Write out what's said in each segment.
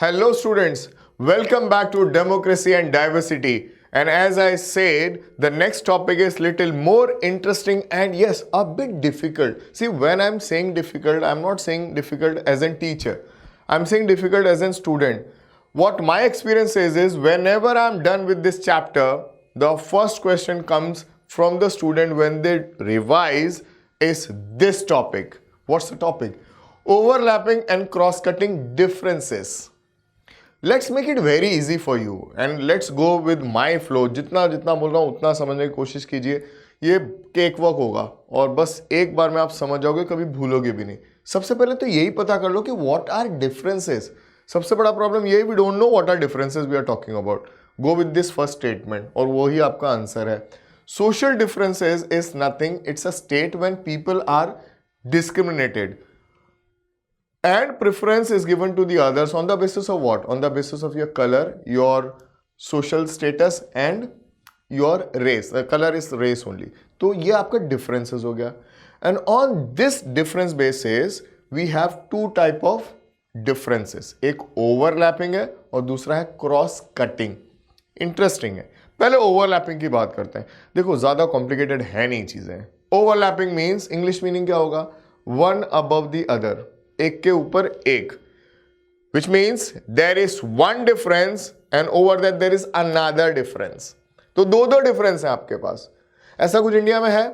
Hello, students. Welcome back to Democracy and Diversity. And as I said, the next topic is little more interesting and yes, a bit difficult. See, when I'm saying difficult, I'm not saying difficult as a teacher. I'm saying difficult as a student. What my experience is whenever I'm done with this chapter, the first question comes from the student when they revise is this topic. What's the topic? Overlapping and cross-cutting differences. Let's make it very easy for you and let's go with my flow. जितना जितना बोल रहा हूँ उतना समझने की कोशिश कीजिए. ये केक वर्क होगा और बस एक बार में आप समझ जाओगे, कभी भूलोगे भी नहीं. सबसे पहले तो यही पता कर लो कि व्हाट आर डिफरेंसेस. सबसे बड़ा प्रॉब्लम यही, we don't know what are differences we are talking about. Go with this first statement और वो ही आपका आंसर है. Social differences is nothing, it's a state when people are discriminated and preference is given to the others on the basis of what? On the basis of your color, your social status and your race. The color is race only. तो ये आपका differences हो गया. And on this difference basis we have two type of differences. एक overlapping है और दूसरा है cross cutting. Interesting है. पहले overlapping की बात करते हैं. देखो ज़्यादा complicated है नहीं चीज़ें. Overlapping means English meaning क्या होगा? One above the other. एक के ऊपर एक, which means there is one difference and over that there is another difference. तो दो दो डिफरेंस है आपके पास. ऐसा कुछ इंडिया में है?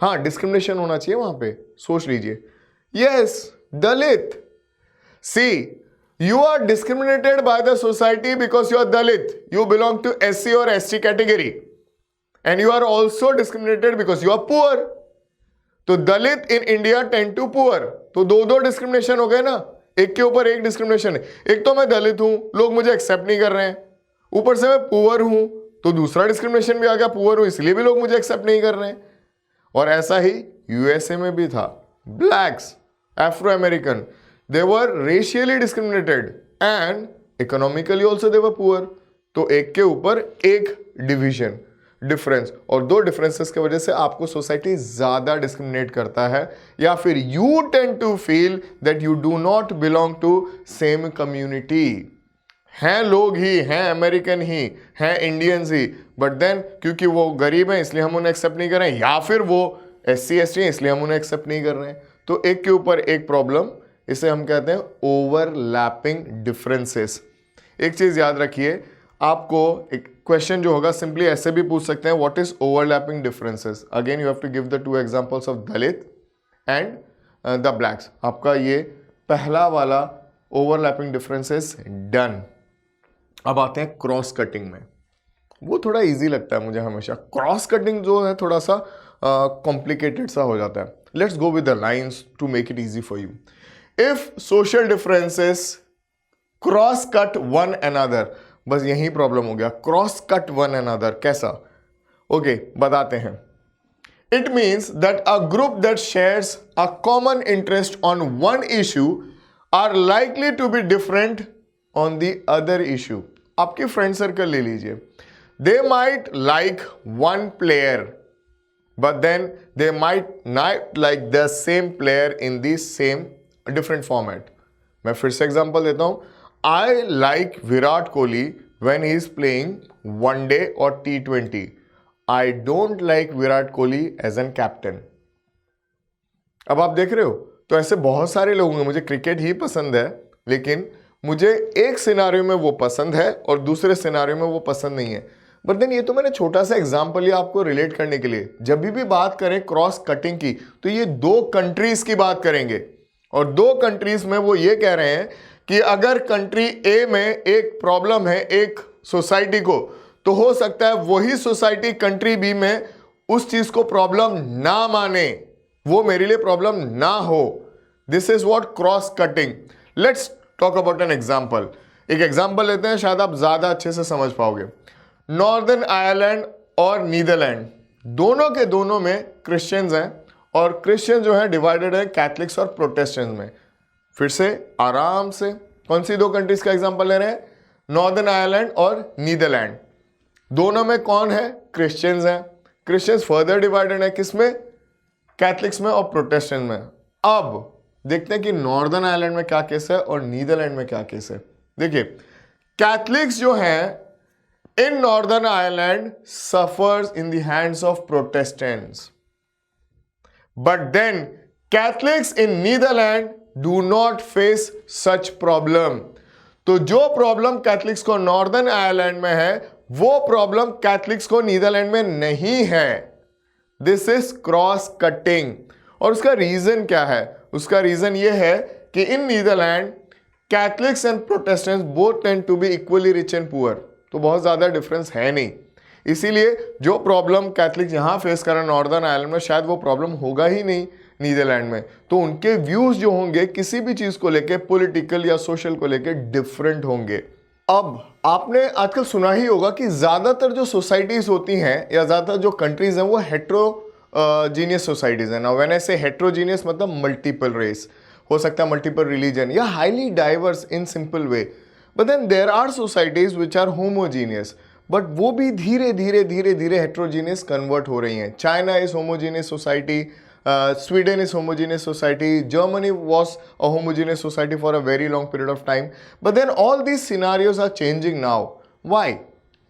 हाँ, डिस्क्रिमिनेशन होना चाहिए वहां पे. सोच लीजिए. Yes, Dalit. See, you are discriminated by the society because you are Dalit. You belong to SC or ST category. And you are also discriminated because you are poor. तो Dalit in India tend to poor. तो दो दो discrimination हो गए ना. एक के ऊपर एक डिस्क्रिमिनेशन है. एक तो मैं दलित हूं, लोग मुझे एक्सेप्ट नहीं कर रहे हैं. ऊपर से मैं पुअर हूं, तो दूसरा डिस्क्रिमिनेशन भी आ गया. पुअर हूं इसलिए भी लोग मुझे एक्सेप्ट नहीं कर रहे हैं. और ऐसा ही यूएसए में भी था. Blacks, Afro American, they were racially discriminated and economically also they were poor. तो एक के ऊपर एक डिविजन, डिफरेंस. और दो डिफरेंसेस की वजह से आपको सोसाइटी ज्यादा डिस्क्रिमिनेट करता है, या फिर you tend to feel that you do not belong to same community. हैं लोग ही, हैं अमेरिकन ही, हैं इंडियंस ही, बट देन क्योंकि वो गरीब हैं इसलिए हम उन्हें एक्सेप्ट नहीं कर रहे हैं, या फिर वो SC ST हैं इसलिए हम उन्हें एक्सेप्ट नहीं कर रहे हैं. तो एक के ऊपर एक प्रॉब्लम, इसे हम कहते हैं ओवरलैपिंग डिफरेंसेस. एक चीज याद रखिए, आपको एक क्वेश्चन जो होगा सिंपली ऐसे भी पूछ सकते हैं, what is overlapping differences. Again you have to give the two examples of Dalit and the blacks. आपका ये पहला वाला ओवरलैपिंग डिफरेंसेस डन. अब आते हैं क्रॉस कटिंग में. वो थोड़ा इजी लगता है मुझे हमेशा. क्रॉस कटिंग जो है थोड़ा सा कॉम्प्लिकेटेड सा हो जाता है. Let's go with the lines to make it easy for you. If social differences cross cut one another, बस यही प्रॉब्लम हो गया. क्रॉस कट वन अनदर कैसा? ओके, बताते हैं. It means that a group that shares a common interest on one issue are likely to be different on the other issue. आपके friend circle ले लीजिए. They might like one player but then they might not like the same player in the same different format. मैं फिर से example देता हूं. I like Virat Kohli when he is playing one day or T20. I don't like Virat Kohli as an captain. अब आप देख रहे हो, तो ऐसे बहुत सारे लोग होंगे. मुझे क्रिकेट ही पसंद है, लेकिन मुझे एक सिनारियो में वो पसंद है और दूसरे सिनारियो में वो पसंद नहीं है. बट देन ये तो मैंने छोटा सा एग्जाम्पल लिया आपको रिलेट करने के लिए. जब भी बात करें क्रॉस कटिंग की, तो ये दो कंट्रीज की बात करेंगे. और दो कंट्रीज में वो ये कह रहे हैं कि अगर कंट्री ए में एक प्रॉब्लम है एक सोसाइटी को, तो हो सकता है वही सोसाइटी कंट्री बी में उस चीज को प्रॉब्लम ना माने, वो मेरे लिए प्रॉब्लम ना हो. This is what cross cutting. Let's talk about an example. एक एग्जांपल लेते हैं, शायद आप ज्यादा अच्छे से समझ पाओगे. नॉर्दर्न आयरलैंड और नीदरलैंड, दोनों के दोनों में क्रिश्चियंस हैं, और क्रिश्चियन जो है डिवाइडेड है कैथलिक्स और प्रोटेस्टेंट्स में. फिर से आराम से कौन सी दो कंट्रीज का एग्जांपल ले रहे हैं? नॉर्दर्न आयरलैंड और नीदरलैंड. दोनों में कौन है? क्रिश्चियंस हैं. क्रिश्चियंस फर्दर डिवाइडेड है किसमें? कैथलिक्स में और प्रोटेस्टेंट में. अब देखते हैं कि नॉर्दर्न आयरलैंड में क्या केस है और नीदरलैंड में क्या केस है. देखिए, कैथलिक्स जो हैं in Northern Ireland suffers in the hands of Protestants. But then Catholics in Netherlands do not face such problem. तो जो प्रॉब्लम कैथलिक्स को नॉर्दर्न आयरलैंड में है वो प्रॉब्लम कैथलिक्स को नीदरलैंड में नहीं है. This is cross cutting. और उसका रीजन क्या है? उसका रीजन ये है कि in Netherlands Catholics and Protestants both tend to be equally rich and poor. तो बहुत ज़्यादा डिफरेंस है नहीं. इसीलिए जो प्रॉब्लम कैथलिक्स यहाँ फेस कर रहे हैं नॉर्दर्न आयरलैंड में, शायद वो प्रॉब्लम होगा ही नहीं नीदरलैंड में. तो उनके व्यूज़ जो होंगे किसी भी चीज़ को लेके, पॉलिटिकल या सोशल को लेके, डिफरेंट होंगे. अब आपने आजकल सुना ही होगा कि ज़्यादातर जो सोसाइटीज़ होती हैं या ज़्यादातर जो कंट्रीज़ हैं वो हेट्रोजीनियस सोसाइटीज़ हैं. नाउ व्हेन आई से हेट्रोजीनियस मतलब मल्टीपल रेस, हो सकता है मल्टीपल रिलीजन या highly diverse in simple way. But then there are societies which are homogeneous, but वो भी धीरे धीरे heterogeneous convert हो रही हैं. China is homogeneous society, Sweden is homogeneous society, Germany was a homogeneous society for a very long period of time. But then all these scenarios are changing now. Why?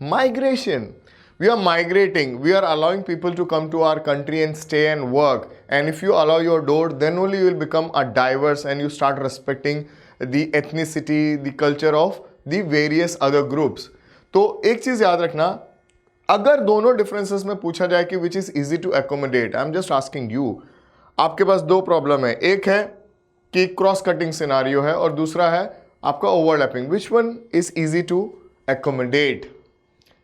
Migration. We are migrating. We are allowing people to come to our country and stay and work. And if you allow your door, then only you will become a diverse and you start respecting the ethnicity, the culture of the various other groups. तो एक चीज याद रखना, अगर दोनों differences में पूछा जाए कि which is easy to accommodate, I am just asking you. आपके पास दो प्रॉब्लम है, एक है कि क्रॉस कटिंग सिनारियो है और दूसरा है आपका overlapping. Which one is easy to accommodate?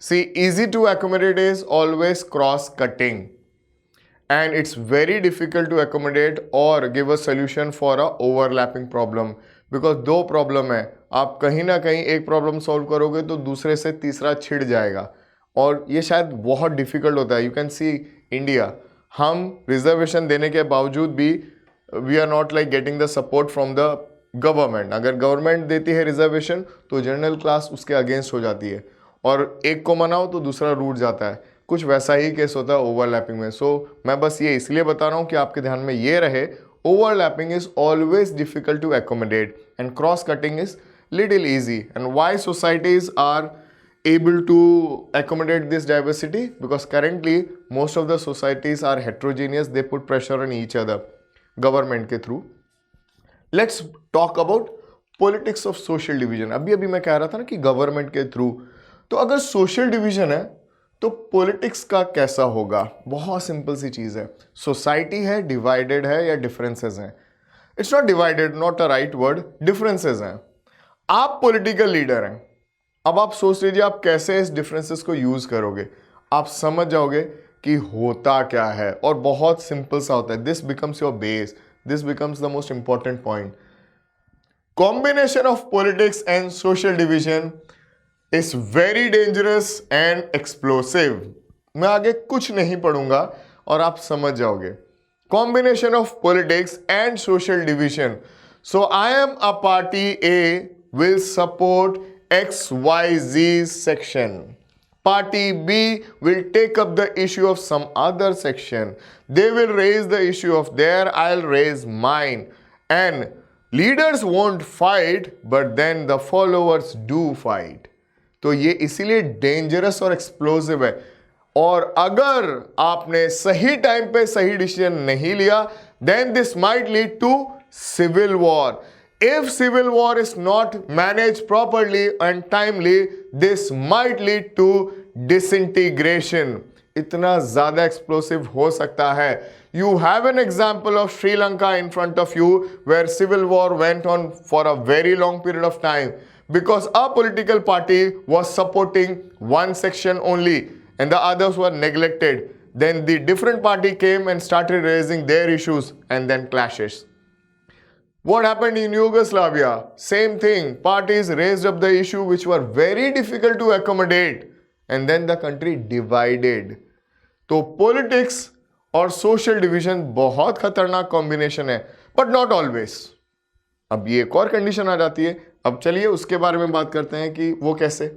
See, easy to accommodate is always cross cutting and it's very difficult to accommodate or give a solution for a overlapping problem. Because दो problem है, आप कहीं ना कहीं एक problem solve करोगे तो दूसरे से तीसरा छिड़ जाएगा और ये शायद बहुत डिफिकल्ट होता है. यू कैन सी इंडिया, हम रिजर्वेशन देने के बावजूद भी we are not like getting the support from the government. अगर गवर्नमेंट देती है रिजर्वेशन तो जनरल क्लास उसके अगेंस्ट हो जाती है और एक को मनाओ तो दूसरा रूठ जाता है. कुछ वैसा ही केस होता है ओवरलैपिंग में. सो मैं बस ये इसलिए बता रहा हूँ कि आपके ध्यान में ये रहे, overlapping is always difficult to accommodate and cross cutting is little easy. And why societies are able to accommodate this diversity? Because currently most of the societies are heterogeneous. They put pressure on each other government के through. Let's talk about politics of social division. अभी मैं कह रहा था ना कि government के through, तो अगर सोशल डिवीजन है तो पॉलिटिक्स का कैसा होगा? बहुत सिंपल सी चीज़ है. सोसाइटी है, डिवाइडेड है या डिफरेंसेस हैं? It's not divided, not a right word, differences हैं. आप पॉलिटिकल लीडर हैं, अब आप सोच लीजिए आप कैसे इस डिफरेंसेस को यूज़ करोगे. आप समझ जाओगे कि होता क्या है और बहुत सिंपल सा होता है. This becomes your base, this becomes the most important point. Combination of politics and social division is very dangerous and explosive. मैं आगे कुछ नहीं पढ़ूंगा और आप समझ जाओगे. Combination of politics and social division. So I am a party A will support XYZ section. Party B will take up the issue of some other section. They will raise the issue of their, I'll raise mine. And leaders won't fight, but then the followers do fight. तो ये इसीलिए dangerous और explosive है. और अगर आपने सही time पे सही डिसीजन नहीं लिया, then this might lead to civil war. If civil war is not managed properly and timely, this might lead to disintegration. इतना ज्यादा एक्सप्लोसिव हो सकता है. You have an example of Sri Lanka in front of you where civil war went on for a very long period of time because a political party was supporting one section only and the others were neglected. Then the different party came and started raising their issues and then clashes. What happened in Yugoslavia? Same thing. Parties raised up the issue which were very difficult to accommodate and then the country divided. तो politics और social division बहुत खतरनाक combination है, but not always. अब ये एक और condition आ जाती है. अब चलिए उसके बारे में बात करते हैं कि वो कैसे.